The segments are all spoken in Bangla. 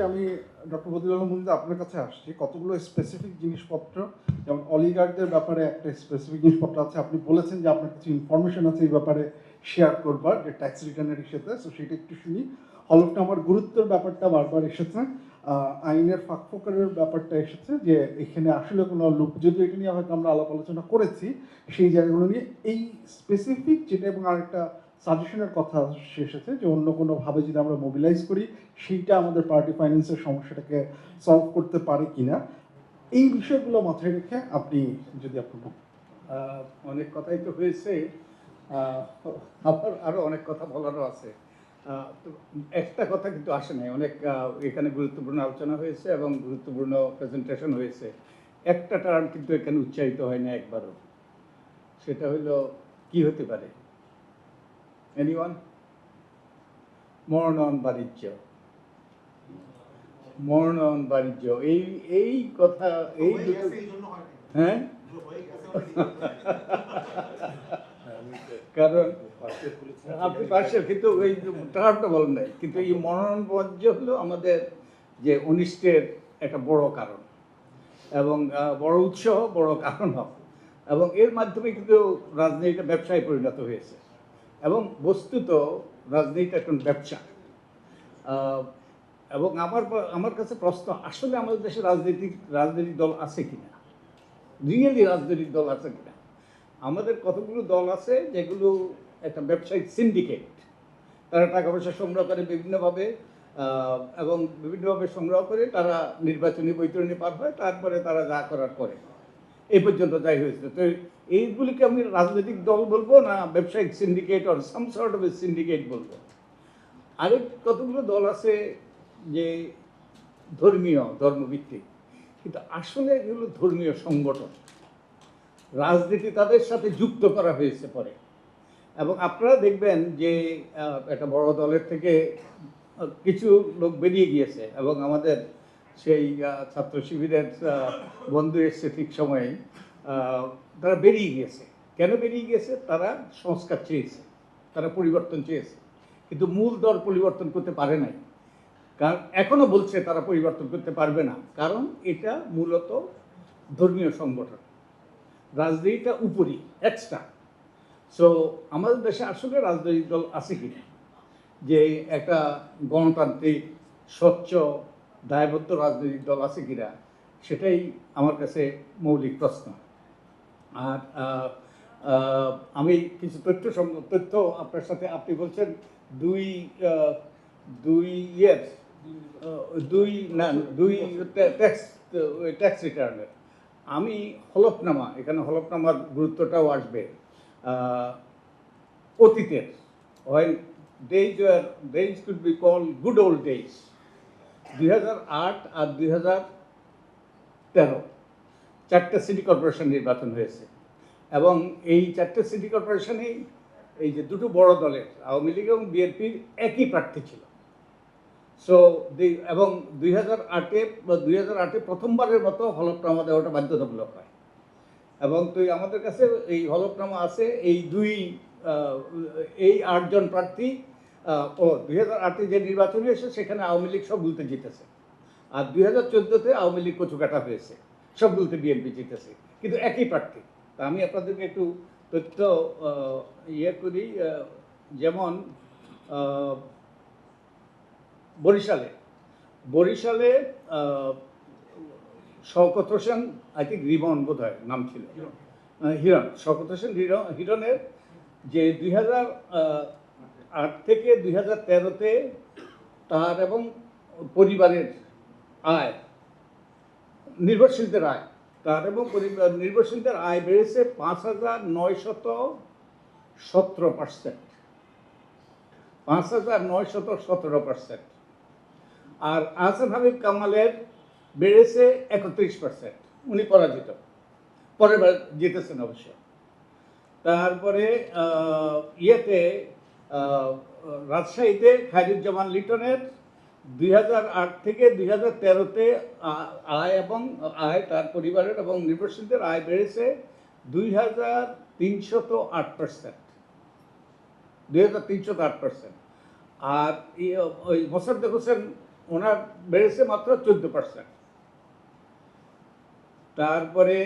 আমি ডক্টর বদিউল আলম মনির আপনার কাছে আসছি কতগুলো স্পেসিফিক জিনিসপত্র, যেমন অলিগার্কদের ব্যাপারে একটা স্পেসিফিক জিনিসপত্র আছে। আপনি বলেছেন যে আপনার কিছু ইনফরমেশন আছে এই ব্যাপারে শেয়ার করবার, যে ট্যাক্স রিটার্নের ইস্যুতে, সো সেটা একটু শুনি। হলফনামার গুরুত্বের ব্যাপারটা বারবার এসেছে, আইনের ফাঁকফোকরের ব্যাপারটা এসেছে, যে এখানে আসলে কোনো লুপ, যদি এটা নিয়ে হয়তো আমরা আলাপ আলোচনা করেছি সেই জায়গাগুলো নিয়ে, এই স্পেসিফিক যেটা, এবং আরেকটা সাজেশনের কথা এসেছে যে অন্য কোনোভাবে যদি আমরা মোবিলাইজ করি সেইটা আমাদের পার্টি ফাইন্যান্সের সমস্যাটাকে সলভ করতে পারে কিনা, এই বিষয়গুলো মাথায় রেখে আপনি যদি আপনি অনেক কথাই তো হয়েছে, আবার আরও অনেক কথা বলারও আছে। তো একটা কথা কিন্তু আসে নাই, অনেক এখানে গুরুত্বপূর্ণ আলোচনা হয়েছে এবং গুরুত্বপূর্ণ প্রেজেন্টেশন হয়েছে। একটা টার্ম কিন্তু এখানে উচ্চারিত হয় না একবারও, সেটা হলো কি হতে পারে? এনিওয়ান? মরণন বাণিজ্য। মরণন বাণিজ্য, এই এই কথা, এই দুটো। হ্যাঁ, কারণ আপনি পার্সেল, কিন্তু ওই টার্মটা বলেন নাই, কিন্তু এই মনন বাণিজ্য হলো আমাদের যে অনিষ্টের একটা বড় কারণ এবং বড় উৎস, বড় কারণ, এবং এর মাধ্যমে কিন্তু রাজনীতিটা ব্যবসায় পরিণত হয়েছে। এবং বস্তুত রাজনীতি এখন ব্যবসা। এবং আমার কাছে প্রশ্ন, আসলে আমাদের দেশে রাজনৈতিক দল আছে কিনা, রিয়েলি রাজনৈতিক দল আছে কিনা? আমাদের কতগুলো দল আছে যেগুলো একটা ব্যবসায়িক সিন্ডিকেট, তারা টাকা পয়সা সংগ্রহ করে বিভিন্নভাবে, এবং বিভিন্নভাবে সংগ্রহ করে তারা নির্বাচনী বৈতরণী পার হয়, তারপরে তারা যা করার করে। এই পর্যন্ত যাই হয়েছে। তো এইগুলিকে আমি রাজনৈতিক দল বলবো না ব্যবসায়িক syndicate or some sort of A syndicate বলবো? আরেক কতগুলো দল আছে যে ধর্মভিত্তিক, কিন্তু আসলে এগুলো ধর্মীয় সংগঠন, রাজনীতি তাদের সাথে যুক্ত করা হয়েছে পরে। এবং আপনারা দেখবেন যে একটা বড় দলের থেকে কিছু লোক বেরিয়ে গিয়েছে, এবং আমাদের সেই ছাত্র শিবিরের বন্ধু এসছে ঠিক সময়ে, তারা বেরিয়ে গিয়েছে। কেন বেরিয়ে গিয়েছে? তারা সংস্কার চেয়েছে, তারা পরিবর্তন চেয়েছে, কিন্তু মূল দল পরিবর্তন করতে পারে নাই। কারণ এখনও বলছে তারা পরিবর্তন করতে পারবে না, কারণ এটা মূলত ধর্মীয় সংগঠন, রাজনীতিটা উপরি, এক্সট্রা। সো আমাদের দেশে আসলে রাজনৈতিক দল আছে কিনা, যে একটা গণতান্ত্রিক স্বচ্ছ দায়বদ্ধ রাজনৈতিক দল আছে কিনা, সেটাই আমার কাছে মৌলিক প্রশ্ন। আর আমি কিছু তথ্য আপনার সাথে, আপনি বলছেন দুই ট্যাক্স রিটার্নের, আমি হলফনামা, এখানে হলফনামার গুরুত্বটাও আসবে। অতীতের, when days could be called good old days, 2008 আর 2013 চারটে সিটি কর্পোরেশন নির্বাচন হয়েছে, এবং এই চারটে সিটি কর্পোরেশনেই এই যে দুটো বড় দলের আওয়ামী লীগ এবং বিএনপির একই প্রার্থী ছিল। সো এবং 2008-এ প্রথমবারের মতো হলফনামা দেওয়াটা বাধ্যতামূলক হয়, এবং তো আমাদের কাছে এই হলফনামা আছে। এই 8 জন প্রার্থী, 2008-এ যে নির্বাচন হয়েছে সেখানে আওয়ামী লীগ সবগুলোতে জিতেছে, আর 2014-তে আওয়ামী লীগ কচুকাটা হয়েছে, সবগুলোতে বিএনপি জিতেছে, কিন্তু একই প্রার্থী। তা আমি আপনাদেরকে একটু তথ্য করি। যেমন বরিশালে শওকত হোসেন, আই থিঙ্ক রিমন বোধ হয় নাম ছিল, হিরণ, শওকত হোসেন হিরণের যে 2008 থেকে 2013-তে তার এবং পরিবারের আয়, নির্ভরশীলদের আয়, তার এবং নির্ভরশীলদের আয় বেড়েছে 5,917%, 5,917%। আর আহসান হাবিব কামালের বেড়েছে 31%, উনি পরাজিত, পরের বার জিতেছেন অবশ্য। তারপরে রাজশাহীতে খায়রুজ্জামান লিটনের 2008 থেকে 2013-তে আয় তার পরিবারের এবং নির্ভরশীলদের আয় বেড়েছে 2,308%, 2,308%। আর ওই মোসাদ্দেক হোসেন ওনার বেড়েছে মাত্র 14%। তারপরে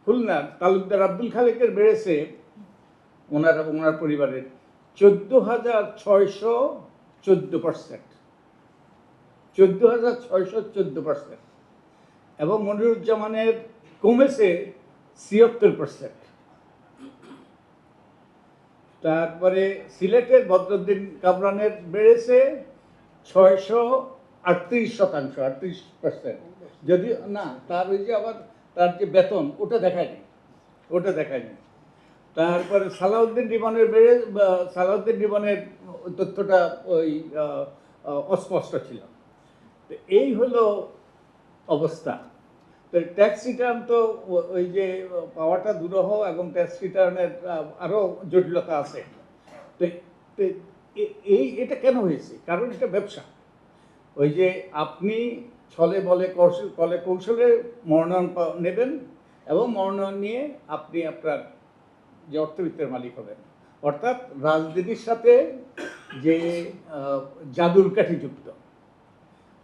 খুলনার তালুকদার আব্দুল খালেকের বেড়েছে ওনার এবং ওনার পরিবারের 14,614%। 14,614%। এবং মনিরুজ্জামানের কমেছে 76%। তারপরে সিলেটের বদরুদ্দিন কামরানের বেড়েছে 638%, 38%। যদি না, তার ওই যে আবার তার যে বেতন ওটা দেখায়নি, ওটা দেখায়নি। তারপরে সালাউদ্দিন রিবনের সালাউদ্দিন রিবনের তথ্যটা ওই অস্পষ্ট ছিল। তো এই হলো অবস্থা। তো ট্যাক্স রিটার্ন তো ওই যে পাওয়াটা দুরূহ এবং ট্যাক্স রিটার্নের আরও জটিলতা আছে। তো তো এটা কেন হয়েছে? কারণ এটা ব্যবসা। ওই যে আপনি ছলে বলে কৌশলে মনোনয়ন নেবেন এবং মনোনয়ন নিয়ে আপনি আপনার যে অর্থবিত্তের মালিক হবেন, অর্থাৎ রাজনীতির সাথে যে জাদুর কাঠি যুক্ত।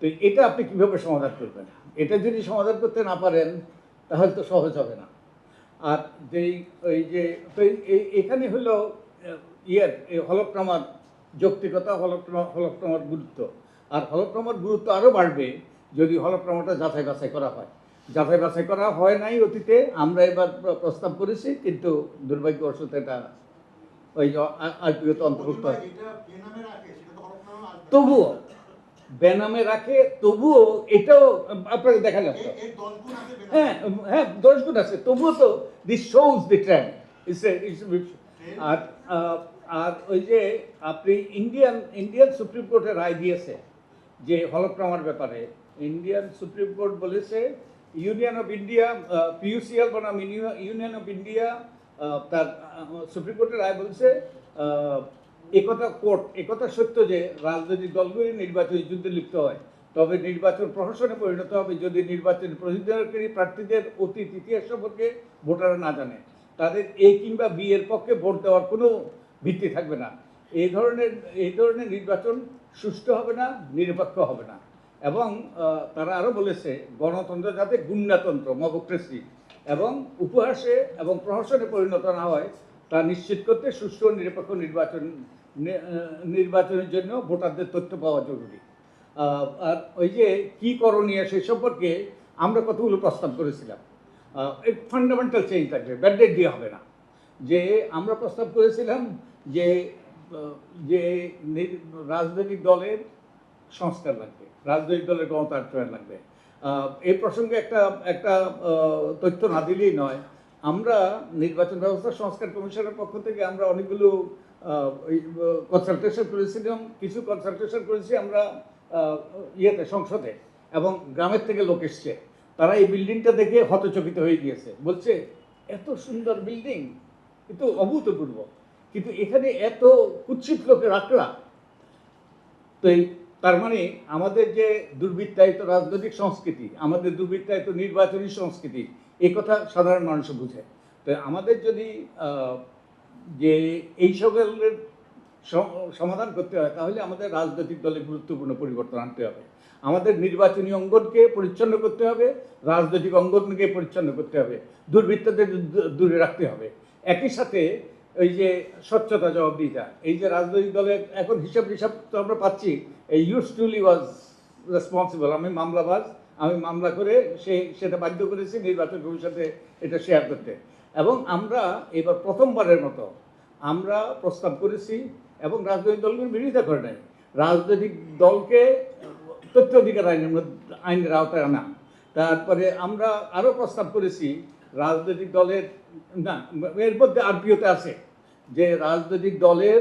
তো এটা আপনি কিভাবে সমাধান করবেন? এটা যদি সমাধান করতে না পারেন তাহলে তো সহজ হবে না। আর যেই ওই যে তো এখানে হলো এই হলফনামার যৌক্তিকতা, হলফনামার গুরুত্ব। আর হলফনামার গুরুত্ব আরও বাড়বে যদি হলফনামাটা যাচাই বাছাই করা হয়। যাচাই বাছাই করা হয় নাই অতীতে, আমরা এবার প্রস্তাব করেছি, কিন্তু দুর্ভাগ্যবশত এটা ওই আইপিওতে অন্তর্ভুক্ত হয়। তবুও বেনামে রাখে, তবুও এটাও আপনাকে দেখালাম তো। হ্যাঁ হ্যাঁ, 10 গুণ আছে, তবুও তো দিস শোজ দি ট্রেন্ড। আর আর ওই যে আপনি ইন্ডিয়ান সুপ্রিম কোর্টের রায় দিয়েছে যে হলফনামার ব্যাপারে। ইন্ডিয়ান সুপ্রিম কোর্ট বলেছে ইউনিয়ন অফ ইন্ডিয়া, পিইউসিএল বনাম ইউনিয়ন অফ ইন্ডিয়া, তার সুপ্রিম কোর্টের রায় বলছে একথা সত্য যে রাজনৈতিক দলগুলি নির্বাচনী যুদ্ধে লিপ্ত হয়, তবে নির্বাচন প্রহসনে পরিণত হবে যদি নির্বাচনী প্রতিদ্বন্দ্বীকারী প্রার্থীদের অতীত ইতিহাস সম্পর্কে ভোটাররা না জানে। তাদের এ কিংবা বি এর পক্ষে ভোট দেওয়ার কোনো ভিত্তি থাকবে না। এই ধরনের নির্বাচন সুষ্ঠু হবে না, নিরপেক্ষ হবে না। এবং তারা আরও বলেছে গণতন্ত্র যাতে গুন্ডাতন্ত্র, মবক্রেসি এবং উপহাসে এবং প্রহসনে পরিণত না হয় তা নিশ্চিত করতে সুষ্ঠু ও নিরপেক্ষ নির্বাচনের জন্য ভোটারদের তথ্য পাওয়া জরুরি। আর ওই যে কী করণীয় সেই সম্পর্কে আমরা কতগুলো প্রস্তাব করেছিলাম। এই ফান্ডামেন্টাল চেঞ্জ থাকবে, ব্যান্ডেড দিয়ে হবে না। যে আমরা প্রস্তাব করেছিলাম যে যে রাজনৈতিক দলের সংস্কার লাগবে, রাজনৈতিক দলের গণতান্ত্রিক লাগবে। এই প্রসঙ্গে একটা তথ্য না দিলেই নয়। আমরা নির্বাচন ব্যবস্থা সংস্কার কমিশনের পক্ষ থেকে আমরা অনেকগুলো কনসালটেশন করেছিলাম। কিছু কনসালটেশন করেছি আমরা সংসদে, এবং গ্রামের থেকে লোক এসছে। তারা এই বিল্ডিংটা দেখে হতচকিত হয়ে গিয়েছে, বলছে এত সুন্দর বিল্ডিং, কিন্তু অভূতপূর্ব, কিন্তু এখানে এত কুৎসিত লোকে রাখলা। তো তার মানে আমাদের যে দুর্বৃত্তায়িত রাজনৈতিক সংস্কৃতি, আমাদের দুর্বৃত্তায়িত নির্বাচনী সংস্কৃতি, এই কথা সাধারণ মানুষ বুঝে। তো আমাদের যদি যে এই সকলের সমাধান করতে হয়, তাহলে আমাদের রাজনৈতিক দলে গুরুত্বপূর্ণ পরিবর্তন আনতে হবে। আমাদের নির্বাচনী অঙ্গনকে পরিচ্ছন্ন করতে হবে, রাজনৈতিক অঙ্গনকে পরিচ্ছন্ন করতে হবে, দুর্বৃত্তদের দূরে রাখতে হবে। একই সাথে ওই যে স্বচ্ছতা, জবাবদিহিতা, এই যে রাজনৈতিক দলের এখন হিসাব তো আমরা পাচ্ছি, এই ইউজফুলি ওয়াজ রেসপন্সিবল, আমি মামলাবাজ, আমি মামলা করে সেটা বাধ্য করেছি নির্বাচন কমিশনে এটা শেয়ার করতে। এবং আমরা এবার প্রথমবারের মতো আমরা প্রস্তাব করেছি, এবং রাজনৈতিক দলগুলো বিরোধিতা করে নাই, রাজনৈতিক দলকে তথ্য অধিকার আইনের আওতায় আনা। তারপরে আমরা আরও প্রস্তাব করেছি রাজনৈতিক দলের, না এর মধ্যে আরপিওতে আছে যে রাজনৈতিক দলের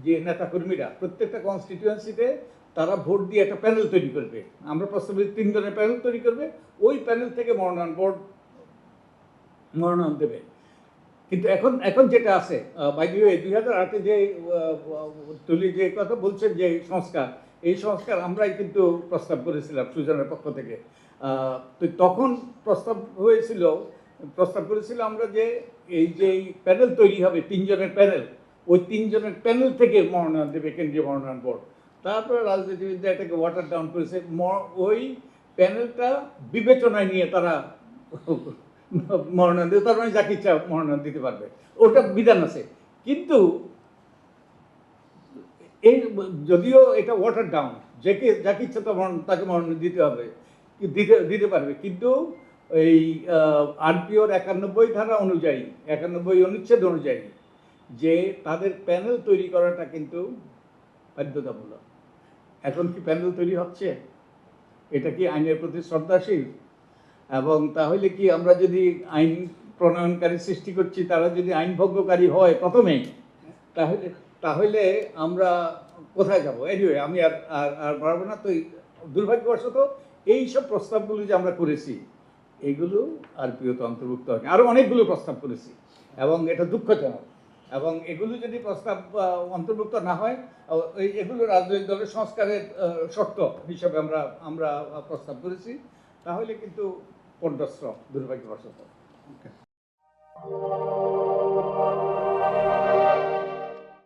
যে নেতাকর্মীরা প্রত্যেকটা কনস্টিটিউয়েন্সিতে তারা ভোট দিয়ে একটা প্যানেল তৈরি করবে। আমরা প্রস্তাব 3 জনের প্যানেল তৈরি করবে, ওই প্যানেল থেকে মনোনয়ন বোর্ড মনোনয়ন দেবে। কিন্তু এখন যেটা আছে, বাই দ্য ওয়ে 2008-এ যে তুলি যে কথা বলছেন যে সংস্কার, এই সংস্কার আমরাই কিন্তু প্রস্তাব করেছিলাম সুজনের পক্ষ থেকে। তো তখন প্রস্তাব করেছিল আমরা যে এই যে প্যানেল তৈরি হবে 3 জনের প্যানেল, ওই 3 জনের প্যানেল থেকে মনোনয়ন দেবে কেন্দ্রীয় মনোনয়ন বোর্ড। তারপরে রাজনীতিবিদরা এটাকে ওয়াটার ডাউন করেছে, ওই প্যানেলটা বিবেচনায় নিয়ে তারা মনোনয়ন দেবে, তার মানে যাকে ইচ্ছা মনোনয়ন দিতে পারবে, ওটা বিধান আছে। কিন্তু এই যদিও এটা ওয়াটার ডাউন, যাকে ইচ্ছা তাকে মনোনয়ন দিতে হবে, দিতে পারবে, কিন্তু এই আরপিওর 91 ধারা অনুযায়ী, 91 অনুচ্ছেদ অনুযায়ী যে তাদের প্যানেল তৈরি করাটা কিন্তু বাধ্যতামূলক। এখন কি প্যানেল তৈরি হচ্ছে? এটা কি আইনের প্রতি শ্রদ্ধাশীল? এবং তাহলে কি আমরা যদি আইন প্রণয়নকারী সৃষ্টি করছি, তারা যদি আইন ভঙ্গকারী হয় প্রথমেই, তাহলে তাহলে আমরা কোথায় যাব? এনিওয়ে, আমি আর আর পারবো না। তো দুর্ভাগ্যবশত এইসব প্রস্তাবগুলো যে আমরা করেছি, এগুলো আরপিওতে অন্তর্ভুক্ত হয়নি। আরও অনেকগুলো প্রস্তাব করেছি এবং এটা দুঃখজনক। এবং এগুলো যদি প্রস্তাব অন্তর্ভুক্ত না হয়, এগুলো রাজনৈতিক দলের সংস্কারের শর্ত হিসাবে আমরা প্রস্তাব করেছি, তাহলে কিন্তু পণ্ডশ্রম, দুর্ভাগ্যবশত। ওকে।